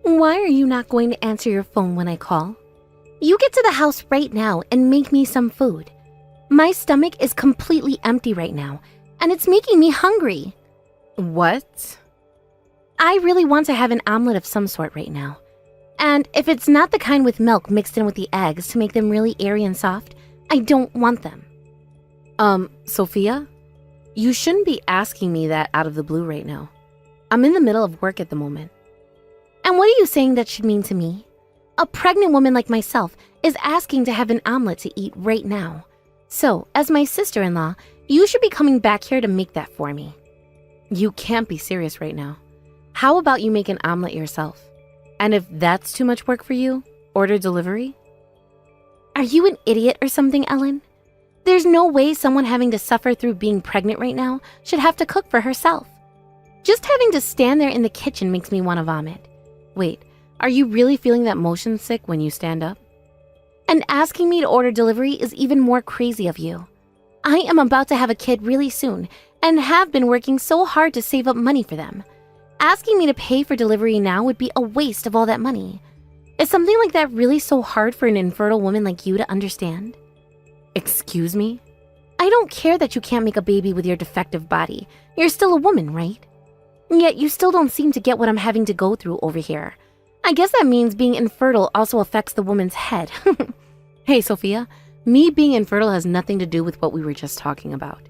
Why are you not going to answer your phone when I call? You get to the house right now and make me some food. My stomach is completely empty right now, and it's making me hungry. What? I really want to have an omelet of some sort right now. And if it's not the kind with milk mixed in with the eggs to make them really airy and soft, I don't want them. Sophia? You shouldn't be asking me that out of the blue right now. I'm in the middle of work at the moment. And what are you saying that should mean to me? A pregnant woman like myself is asking to have an omelet to eat right now. So, as my sister-in-law, you should be coming back here to make that for me. You can't be serious right now. How about you make an omelet yourself? And if that's too much work for you, order delivery? Are you an idiot or something, Ellen? There's no way someone having to suffer through being pregnant right now should have to cook for herself. Just having to stand there in the kitchen makes me want to vomit. Wait, are you really feeling that motion sick when you stand up? And asking me to order delivery is even more crazy of you. I am about to have a kid really soon and have been working so hard to save up money for them. Asking me to pay for delivery now would be a waste of all that money. Is something like that really so hard for an infertile woman like you to understand? Excuse me? I don't care that you can't make a baby with your defective body. You're still a woman, right? Yet you still don't seem to get what I'm having to go through over here. I guess that means being infertile also affects the woman's head. Hey, Sophia, me being infertile has nothing to do with what we were just talking about.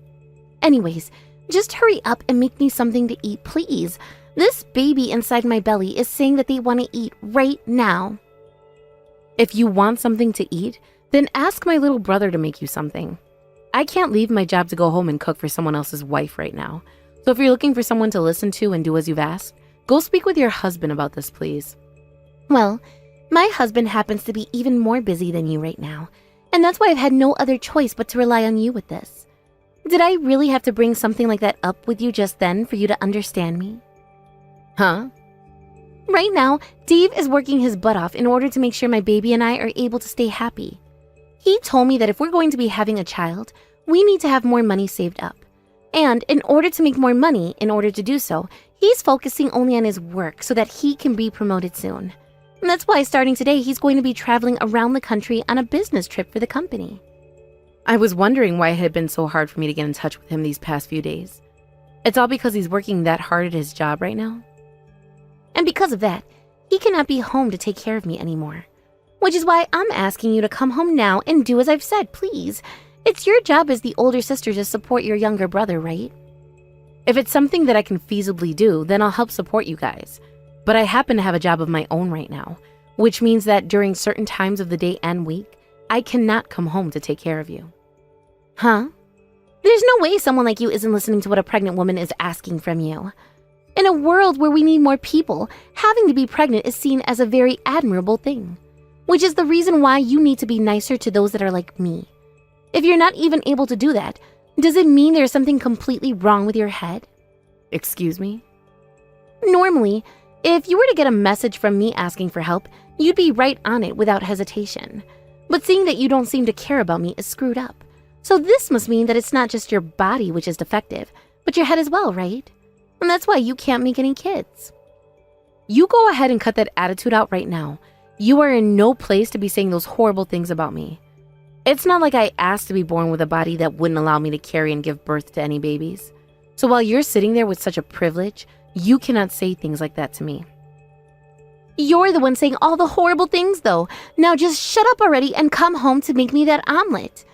Anyways, just hurry up and make me something to eat, please. This baby inside my belly is saying that they want to eat right now. If you want something to eat, then ask my little brother to make you something. I can't leave my job to go home and cook for someone else's wife right now. So if you're looking for someone to listen to and do as you've asked, go speak with your husband about this, please. Well, my husband happens to be even more busy than you right now, and that's why I've had no other choice but to rely on you with this. Did I really have to bring something like that up with you just then for you to understand me? Huh? Right now, Dave is working his butt off in order to make sure my baby and I are able to stay happy. He told me that if we're going to be having a child, we need to have more money saved up. And in order to make more money, in order to do so, he's focusing only on his work so that he can be promoted soon. And that's why starting today, he's going to be traveling around the country on a business trip for the company. I was wondering why it had been so hard for me to get in touch with him these past few days. It's all because he's working that hard at his job right now? And because of that, he cannot be home to take care of me anymore. Which is why I'm asking you to come home now and do as I've said, please. It's your job as the older sister to support your younger brother, right? If it's something that I can feasibly do, then I'll help support you guys. But I happen to have a job of my own right now, which means that during certain times of the day and week, I cannot come home to take care of you. Huh? There's no way someone like you isn't listening to what a pregnant woman is asking from you. In a world where we need more people, having to be pregnant is seen as a very admirable thing, which is the reason why you need to be nicer to those that are like me. If you're not even able to do that, does it mean there's something completely wrong with your head? Excuse me? Normally, if you were to get a message from me asking for help, you'd be right on it without hesitation. But seeing that you don't seem to care about me is screwed up. So this must mean that it's not just your body which is defective, but your head as well, right? And that's why you can't make any kids. You go ahead and cut that attitude out right now. You are in no place to be saying those horrible things about me. It's not like I asked to be born with a body that wouldn't allow me to carry and give birth to any babies. So while you're sitting there with such a privilege, you cannot say things like that to me. You're the one saying all the horrible things, though. Now just shut up already and come home to make me that omelet.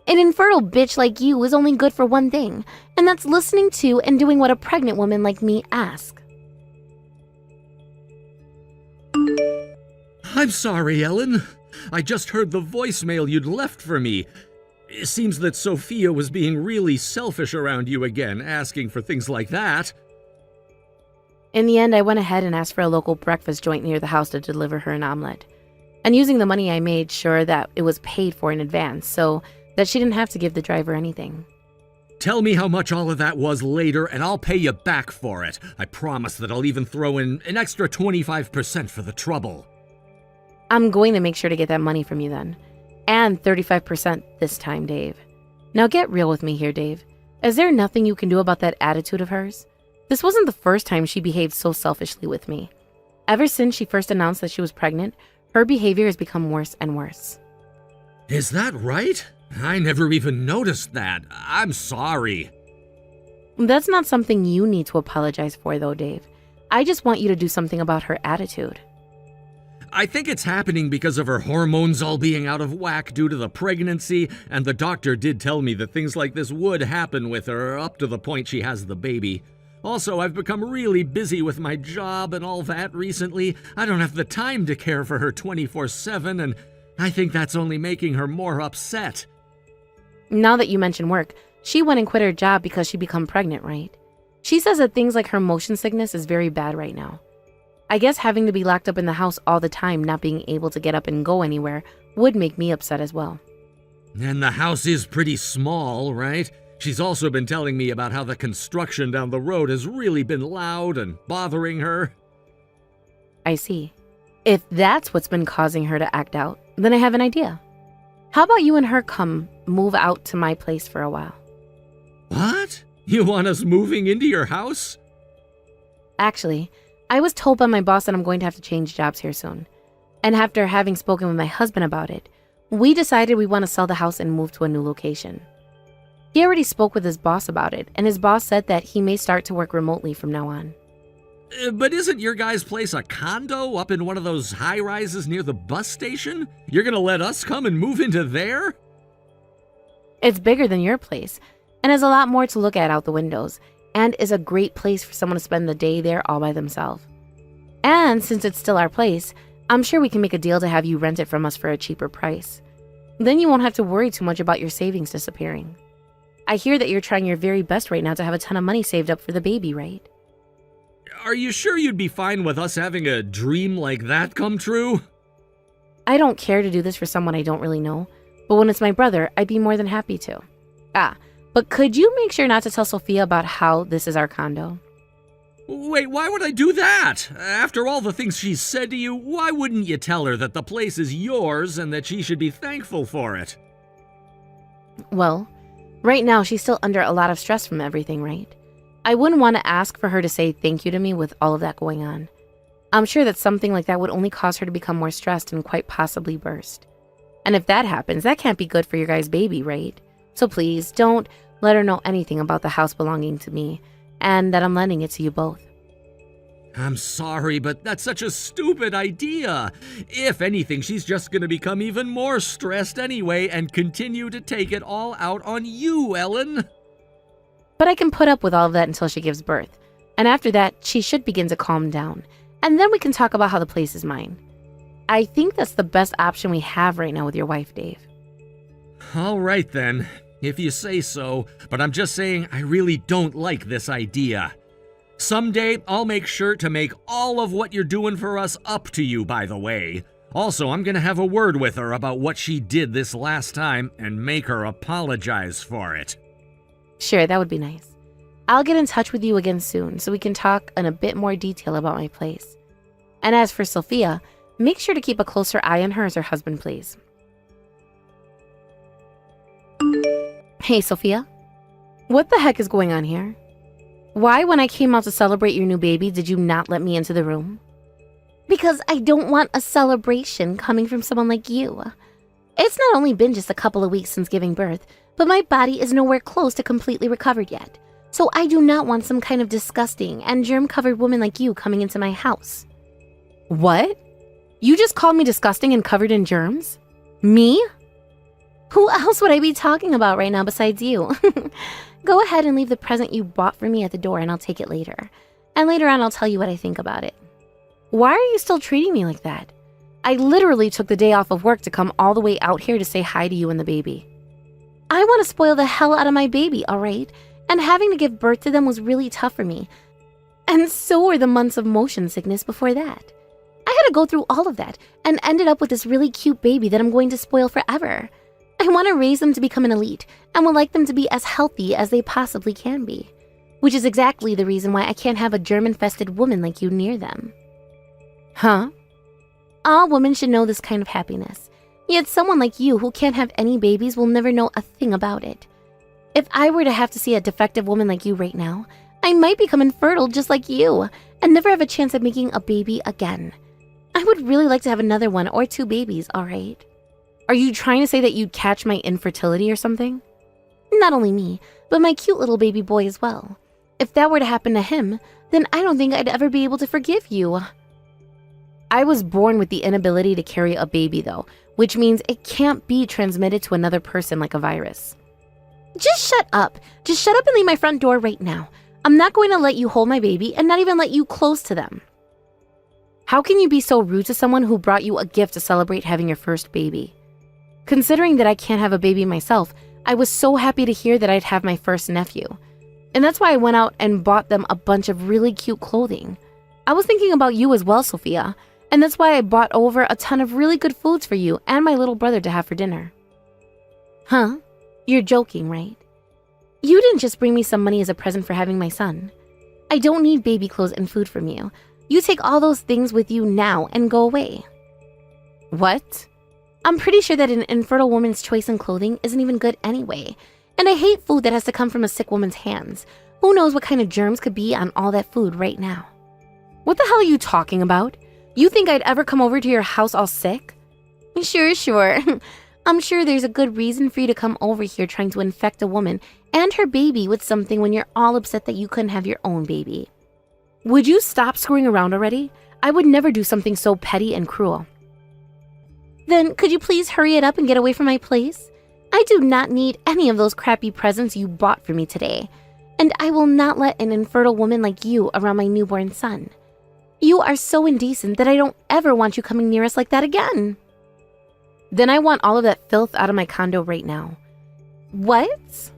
An infertile bitch like you is only good for one thing, and that's listening to and doing what a pregnant woman like me asks. I'm sorry, Ellen. I just heard the voicemail you'd left for me. It seems that Sophia was being really selfish around you again, asking for things like that. In the end, I went ahead and asked for a local breakfast joint near the house to deliver her an omelet. And using the money, I made sure that it was paid for in advance so that she didn't have to give the driver anything. Tell me how much all of that was later, and I'll pay you back for it. I promise that I'll even throw in an extra 25% for the trouble. I'm going to make sure to get that money from you then. And 35% this time, Dave. Now get real with me here, Dave. Is there nothing you can do about that attitude of hers? This wasn't the first time she behaved so selfishly with me. Ever since she first announced that she was pregnant, her behavior has become worse and worse. Is that right? I never even noticed that. I'm sorry. That's not something you need to apologize for, though, Dave. I just want you to do something about her attitude. I think it's happening because of her hormones all being out of whack due to the pregnancy, and the doctor did tell me that things like this would happen with her up to the point she has the baby. Also, I've become really busy with my job and all that recently. I don't have the time to care for her 24/7, and I think that's only making her more upset. Now that you mention work, she went and quit her job because she became pregnant, right? She says that things like her motion sickness is very bad right now. I guess having to be locked up in the house all the time, not being able to get up and go anywhere, would make me upset as well. And the house is pretty small, right? She's also been telling me about how the construction down the road has really been loud and bothering her. I see. If that's what's been causing her to act out, then I have an idea. How about you and her come move out to my place for a while? What? You want us moving into your house? Actually, I was told by my boss that I'm going to have to change jobs here soon. And after having spoken with my husband about it, we decided we want to sell the house and move to a new location. He already spoke with his boss about it, and his boss said that he may start to work remotely from now on. But isn't your guys' place a condo up in one of those high-rises near the bus station? You're gonna let us come and move into there? It's bigger than your place, and has a lot more to look at out the windows, and is a great place for someone to spend the day there all by themselves. And since it's still our place, I'm sure we can make a deal to have you rent it from us for a cheaper price. Then you won't have to worry too much about your savings disappearing. I hear that you're trying your very best right now to have a ton of money saved up for the baby, right? Are you sure you'd be fine with us having a dream like that come true? I don't care to do this for someone I don't really know, but when it's my brother, I'd be more than happy to. But could you make sure not to tell Sophia about how this is our condo? Wait, why would I do that? After all the things she's said to you, why wouldn't you tell her that the place is yours and that she should be thankful for it? Well, right now she's still under a lot of stress from everything, right? I wouldn't want to ask for her to say thank you to me with all of that going on. I'm sure that something like that would only cause her to become more stressed and quite possibly burst. And if that happens, that can't be good for your guys' baby, right? So please, don't let her know anything about the house belonging to me, and that I'm lending it to you both. I'm sorry, but that's such a stupid idea. If anything, she's just gonna become even more stressed anyway and continue to take it all out on you, Ellen. But I can put up with all of that until she gives birth. And after that, she should begin to calm down. And then we can talk about how the place is mine. I think that's the best option we have right now with your wife, Dave. All right then, if you say so, but I'm just saying I really don't like this idea. Someday, I'll make sure to make all of what you're doing for us up to you, by the way. Also, I'm gonna have a word with her about what she did this last time and make her apologize for it. Sure, that would be nice. I'll get in touch with you again soon so we can talk in a bit more detail about my place. And as for Sophia, make sure to keep a closer eye on her as her husband, please. Hey, Sophia. What the heck is going on here? Why, when I came out to celebrate your new baby, did you not let me into the room? Because I don't want a celebration coming from someone like you. It's not only been just a couple of weeks since giving birth, but my body is nowhere close to completely recovered yet. So I do not want some kind of disgusting and germ-covered woman like you coming into my house. What? You just called me disgusting and covered in germs? Me? Who else would I be talking about right now besides you? Go ahead and leave the present you bought for me at the door and I'll take it later. And later on I'll tell you what I think about it. Why are you still treating me like that? I literally took the day off of work to come all the way out here to say hi to you and the baby. I want to spoil the hell out of my baby, all right? And having to give birth to them was really tough for me. And so were the months of motion sickness before that. I had to go through all of that and ended up with this really cute baby that I'm going to spoil forever. I want to raise them to become an elite and would like them to be as healthy as they possibly can be. Which is exactly the reason why I can't have a germ-infested woman like you near them. Huh? All women should know this kind of happiness. Yet someone like you who can't have any babies will never know a thing about it. If I were to have to see a defective woman like you right now, I might become infertile just like you and never have a chance at making a baby again. I would really like to have another one or 2 babies, all right? Are you trying to say that you'd catch my infertility or something? Not only me, but my cute little baby boy as well. If that were to happen to him, then I don't think I'd ever be able to forgive you. I was born with the inability to carry a baby though, which means it can't be transmitted to another person like a virus. Just shut up. Just shut up and leave my front door right now. I'm not going to let you hold my baby and not even let you close to them. How can you be so rude to someone who brought you a gift to celebrate having your first baby? Considering that I can't have a baby myself, I was so happy to hear that I'd have my first nephew. And that's why I went out and bought them a bunch of really cute clothing. I was thinking about you as well, Sophia, and that's why I bought over a ton of really good foods for you and my little brother to have for dinner. Huh? You're joking, right? You didn't just bring me some money as a present for having my son. I don't need baby clothes and food from you. You take all those things with you now and go away. What? I'm pretty sure that an infertile woman's choice in clothing isn't even good anyway. And I hate food that has to come from a sick woman's hands. Who knows what kind of germs could be on all that food right now? What the hell are you talking about? You think I'd ever come over to your house all sick? Sure. I'm sure there's a good reason for you to come over here trying to infect a woman and her baby with something when you're all upset that you couldn't have your own baby. Would you stop screwing around already? I would never do something so petty and cruel. Then could you please hurry it up and get away from my place? I do not need any of those crappy presents you bought for me today. And I will not let an infertile woman like you around my newborn son. You are so indecent that I don't ever want you coming near us like that again. Then I want all of that filth out of my condo right now. What?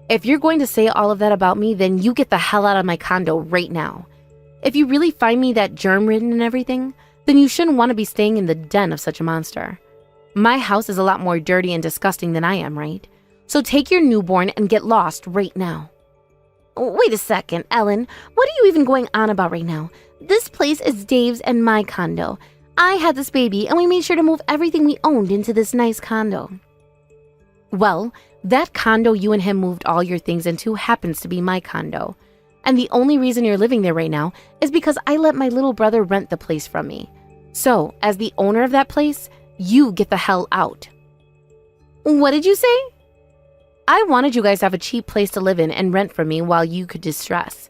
If you're going to say all of that about me, then you get the hell out of my condo right now. If you really find me that germ-ridden and everything, then you shouldn't want to be staying in the den of such a monster. My house is a lot more dirty and disgusting than I am, right? So take your newborn and get lost right now. Wait a second, Ellen. What are you even going on about right now? This place is Dave's and my condo. I had this baby and we made sure to move everything we owned into this nice condo. Well, that condo you and him moved all your things into happens to be my condo. And the only reason you're living there right now is because I let my little brother rent the place from me. So, as the owner of that place, you get the hell out. What did you say? I wanted you guys to have a cheap place to live in and rent from me while you could distress.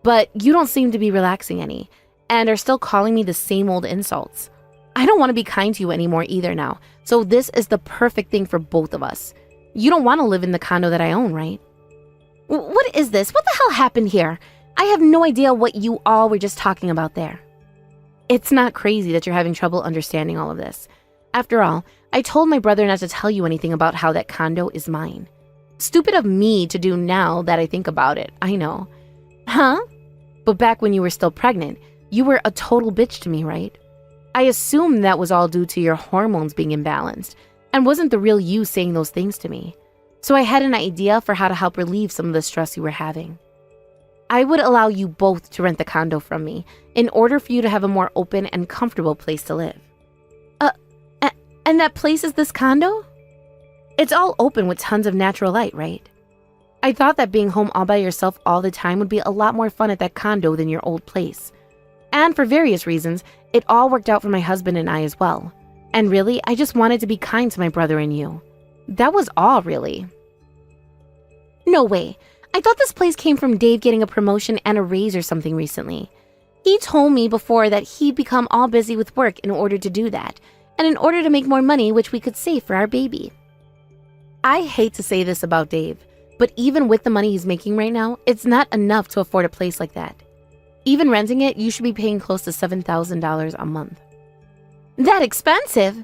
But you don't seem to be relaxing any, and are still calling me the same old insults. I don't want to be kind to you anymore either now, so this is the perfect thing for both of us. You don't want to live in the condo that I own, right? What is this? What the hell happened here? I have no idea what you all were just talking about there. It's not crazy that you're having trouble understanding all of this. After all, I told my brother not to tell you anything about how that condo is mine. Stupid of me to do now that I think about it, I know. Huh? But back when you were still pregnant, you were a total bitch to me, right? I assumed that was all due to your hormones being imbalanced, and wasn't the real you saying those things to me. So I had an idea for how to help relieve some of the stress you were having. I would allow you both to rent the condo from me in order for you to have a more open and comfortable place to live. And that place is this condo? It's all open with tons of natural light, right? I thought that being home all by yourself all the time would be a lot more fun at that condo than your old place. And for various reasons, it all worked out for my husband and I as well. And really, I just wanted to be kind to my brother and you. That was all, really. No way. I thought this place came from Dave getting a promotion and a raise or something recently. He told me before that he'd become all busy with work in order to do that, and in order to make more money which we could save for our baby. I hate to say this about Dave, but even with the money he's making right now, it's not enough to afford a place like that. Even renting it, you should be paying close to $7,000 a month. That expensive?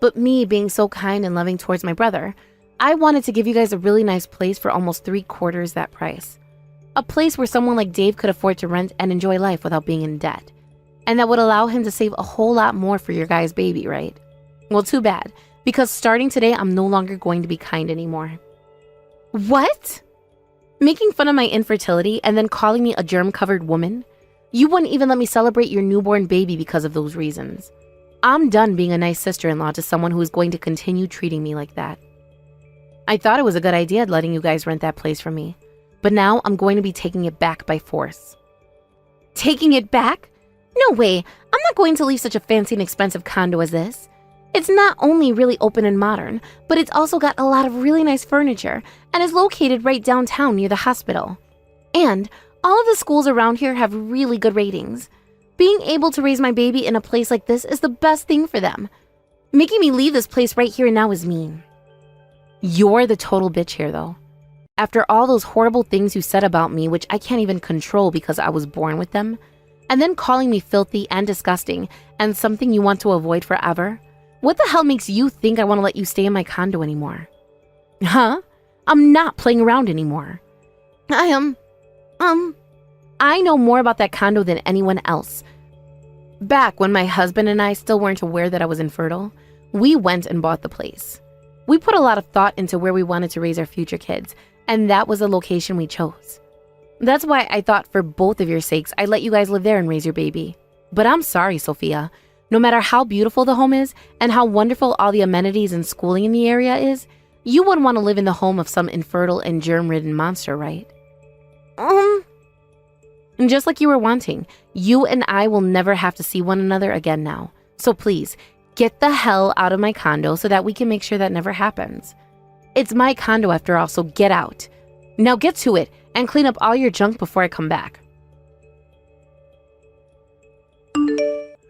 But me being so kind and loving towards my brother, I wanted to give you guys a really nice place for almost 3/4 that price. A place where someone like Dave could afford to rent and enjoy life without being in debt. And that would allow him to save a whole lot more for your guys' baby, right? Well, too bad, because starting today, I'm no longer going to be kind anymore. What? Making fun of my infertility and then calling me a germ-covered woman? You wouldn't even let me celebrate your newborn baby because of those reasons. I'm done being a nice sister-in-law to someone who is going to continue treating me like that. I thought it was a good idea letting you guys rent that place from me. But now I'm going to be taking it back by force. Taking it back? No way. I'm not going to leave such a fancy and expensive condo as this. It's not only really open and modern, but it's also got a lot of really nice furniture and is located right downtown near the hospital. And all of the schools around here have really good ratings. Being able to raise my baby in a place like this is the best thing for them. Making me leave this place right here and now is mean. You're the total bitch here, though. After all those horrible things you said about me, which I can't even control because I was born with them, and then calling me filthy and disgusting and something you want to avoid forever, what the hell makes you think I want to let you stay in my condo anymore? Huh? I'm not playing around anymore. I know more about that condo than anyone else. Back when my husband and I still weren't aware that I was infertile, we went and bought the place. We put a lot of thought into where we wanted to raise our future kids, and that was the location we chose. That's why I thought for both of your sakes, I'd let you guys live there and raise your baby. But I'm sorry, Sophia. No matter how beautiful the home is and how wonderful all the amenities and schooling in the area is, you wouldn't want to live in the home of some infertile and germ-ridden monster, right? And just like you were wanting, you and I will never have to see one another again now. So please, get the hell out of my condo so that we can make sure that never happens. It's my condo after all, so get out. Now get to it and clean up all your junk before I come back.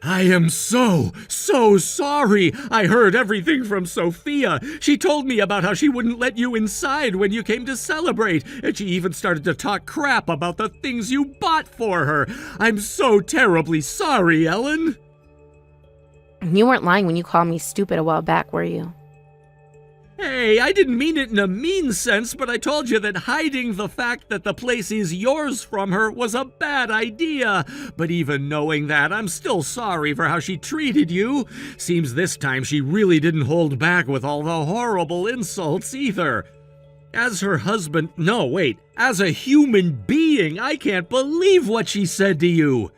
I am so sorry. I heard everything from Sophia. She told me about how she wouldn't let you inside when you came to celebrate, and she even started to talk crap about the things you bought for her. I'm so terribly sorry, Ellen. You weren't lying when you called me stupid a while back, were you? Hey, I didn't mean it in a mean sense, but I told you that hiding the fact that the place is yours from her was a bad idea. But even knowing that, I'm still sorry for how she treated you. Seems this time she really didn't hold back with all the horrible insults either. As her husband, no, wait, as a human being, I can't believe what she said to you.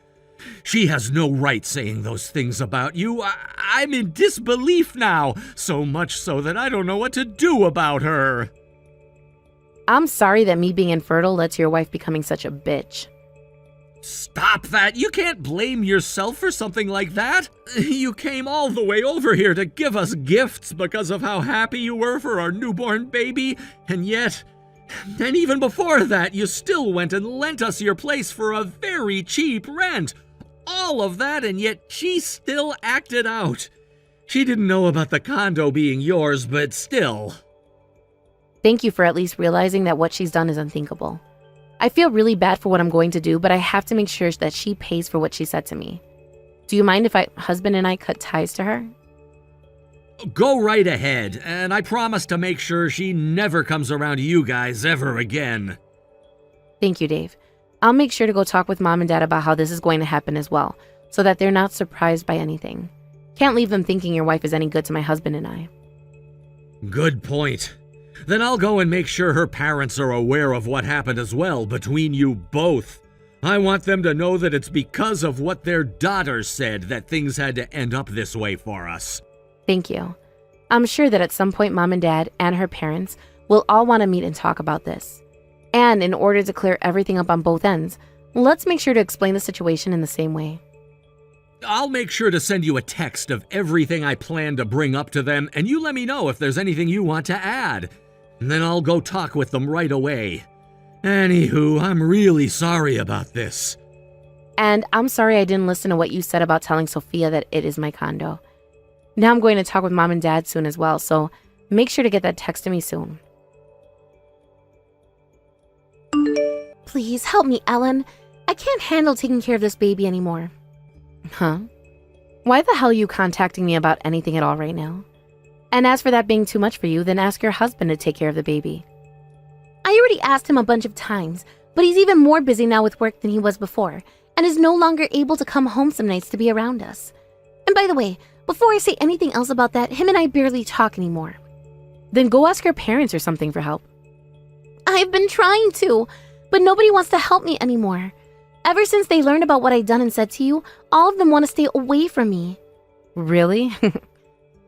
She has no right saying those things about you. I'm in disbelief now, so much so that I don't know what to do about her. I'm sorry that me being infertile led to your wife becoming such a bitch. Stop that! You can't blame yourself for something like that. You came all the way over here to give us gifts because of how happy you were for our newborn baby, and yet... And even before that, you still went and lent us your place for a very cheap rent. All of that, and yet she still acted out. She didn't know about the condo being yours, but still. Thank you for at least realizing that what she's done is unthinkable. I feel really bad for what I'm going to do, but I have to make sure that she pays for what she said to me. Do you mind if my husband and I cut ties to her? Go right ahead, and I promise to make sure she never comes around you guys ever again. Thank you, Dave. I'll make sure to go talk with Mom and Dad about how this is going to happen as well, so that they're not surprised by anything. Can't leave them thinking your wife is any good to my husband and I. Good point. Then I'll go and make sure her parents are aware of what happened as well between you both. I want them to know that it's because of what their daughter said that things had to end up this way for us. Thank you. I'm sure that at some point Mom and Dad and her parents will all want to meet and talk about this. And in order to clear everything up on both ends, let's make sure to explain the situation in the same way. I'll make sure to send you a text of everything I plan to bring up to them, and you let me know if there's anything you want to add. And then I'll go talk with them right away. Anywho, I'm really sorry about this. And I'm sorry I didn't listen to what you said about telling Sophia that it is my condo. Now I'm going to talk with Mom and Dad soon as well, so make sure to get that text to me soon. Please help me, Ellen. I can't handle taking care of this baby anymore. Huh? Why the hell are you contacting me about anything at all right now? And as for that being too much for you, then ask your husband to take care of the baby. I already asked him a bunch of times, but he's even more busy now with work than he was before, and is no longer able to come home some nights to be around us. And by the way, before I say anything else about that, him and I barely talk anymore. Then go ask your parents or something for help. I've been trying to, but nobody wants to help me anymore. Ever since they learned about what I'd done and said to you, all of them want to stay away from me. Really?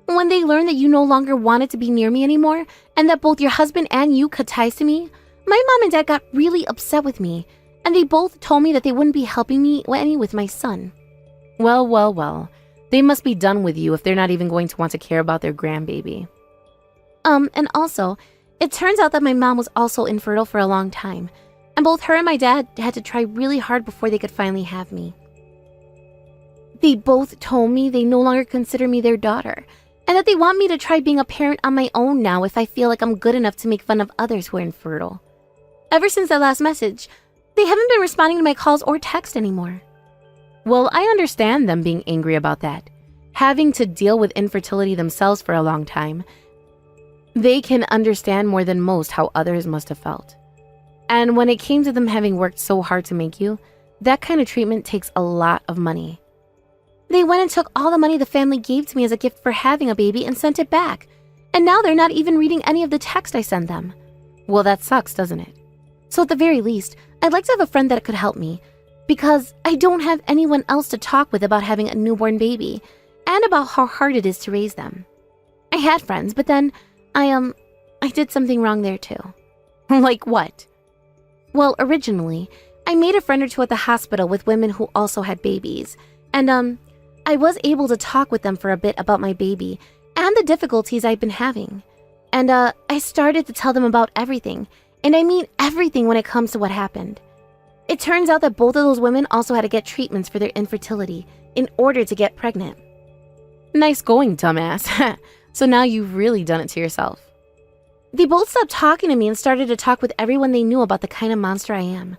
When they learned that you no longer wanted to be near me anymore, and that both your husband and you cut ties to me, My mom and dad got really upset with me, and they both told me that they wouldn't be helping me any with my son. Well, well, well. They must be done with you if they're not even going to want to care about their grandbaby. And also, it turns out that my mom was also infertile for a long time, and both her and my dad had to try really hard before they could finally have me. They both told me they no longer consider me their daughter, and that they want me to try being a parent on my own now if I feel like I'm good enough to make fun of others who are infertile. Ever since that last message, they haven't been responding to my calls or text anymore. Well, I understand them being angry about that. Having to deal with infertility themselves for a long time, they can understand more than most how others must have felt. And when it came to them having worked so hard to make you, that kind of treatment takes a lot of money. They went and took all the money the family gave to me as a gift for having a baby and sent it back. And now they're not even reading any of the text I send them. Well, that sucks, doesn't it? So at the very least, I'd like to have a friend that could help me, because I don't have anyone else to talk with about having a newborn baby and about how hard it is to raise them. I had friends, but then I did something wrong there too. Like what? Well, originally, I made a friend or two at the hospital with women who also had babies, and I was able to talk with them for a bit about my baby and the difficulties I've been having. And I started to tell them about everything, and I mean everything when it comes to what happened. It turns out that both of those women also had to get treatments for their infertility in order to get pregnant. Nice going, dumbass. So now you've really done it to yourself. They both stopped talking to me and started to talk with everyone they knew about the kind of monster I am.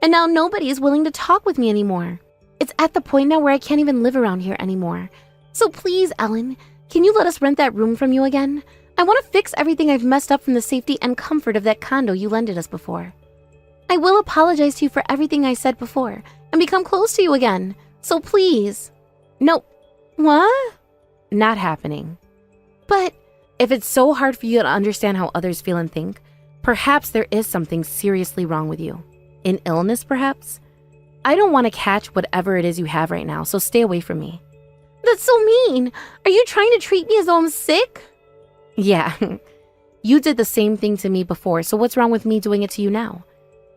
And now nobody is willing to talk with me anymore. It's at the point now where I can't even live around here anymore. So please, Ellen, can you let us rent that room from you again? I want to fix everything I've messed up from the safety and comfort of that condo you lended us before. I will apologize to you for everything I said before and become close to you again. So please. Nope. What? Not happening. But if it's so hard for you to understand how others feel and think, perhaps there is something seriously wrong with you. An illness, perhaps? I don't want to catch whatever it is you have right now, so stay away from me. That's so mean. Are you trying to treat me as though I'm sick? Yeah. You did the same thing to me before, so what's wrong with me doing it to you now?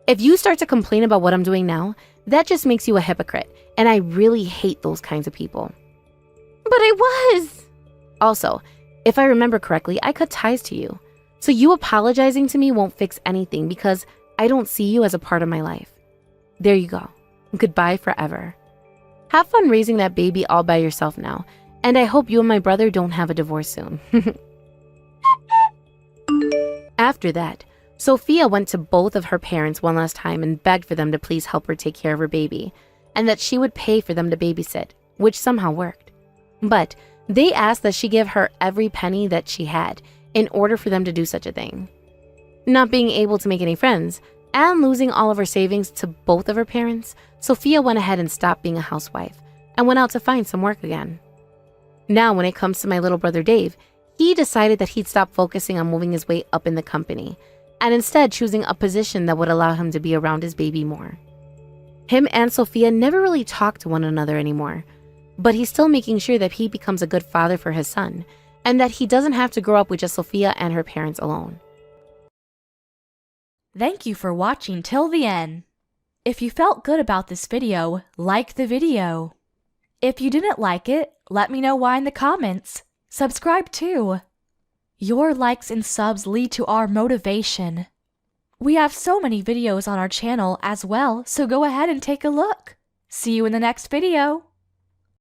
If you start to complain about what I'm doing now, that just makes you a hypocrite, and I really hate those kinds of people. But I was. Also, if I remember correctly, I cut ties to you. So you apologizing to me won't fix anything because I don't see you as a part of my life. There you go. Goodbye forever. Have fun raising that baby all by yourself now, and I hope you and my brother don't have a divorce soon. After that, Sophia went to both of her parents one last time and begged for them to please help her take care of her baby, and that she would pay for them to babysit, which somehow worked. But they asked that she give her every penny that she had in order for them to do such a thing. Not being able to make any friends, and losing all of her savings to both of her parents, Sophia went ahead and stopped being a housewife and went out to find some work again. Now, when it comes to my little brother Dave, he decided that he'd stop focusing on moving his way up in the company and instead choosing a position that would allow him to be around his baby more. Him and Sophia never really talk to one another anymore, but he's still making sure that he becomes a good father for his son and that he doesn't have to grow up with just Sophia and her parents alone. Thank you for watching till the end. If you felt good about this video, like the video. If you didn't like it, let me know why in the comments. Subscribe too. Your likes and subs lead to our motivation. We have so many videos on our channel as well, so go ahead and take a look. See you in the next video.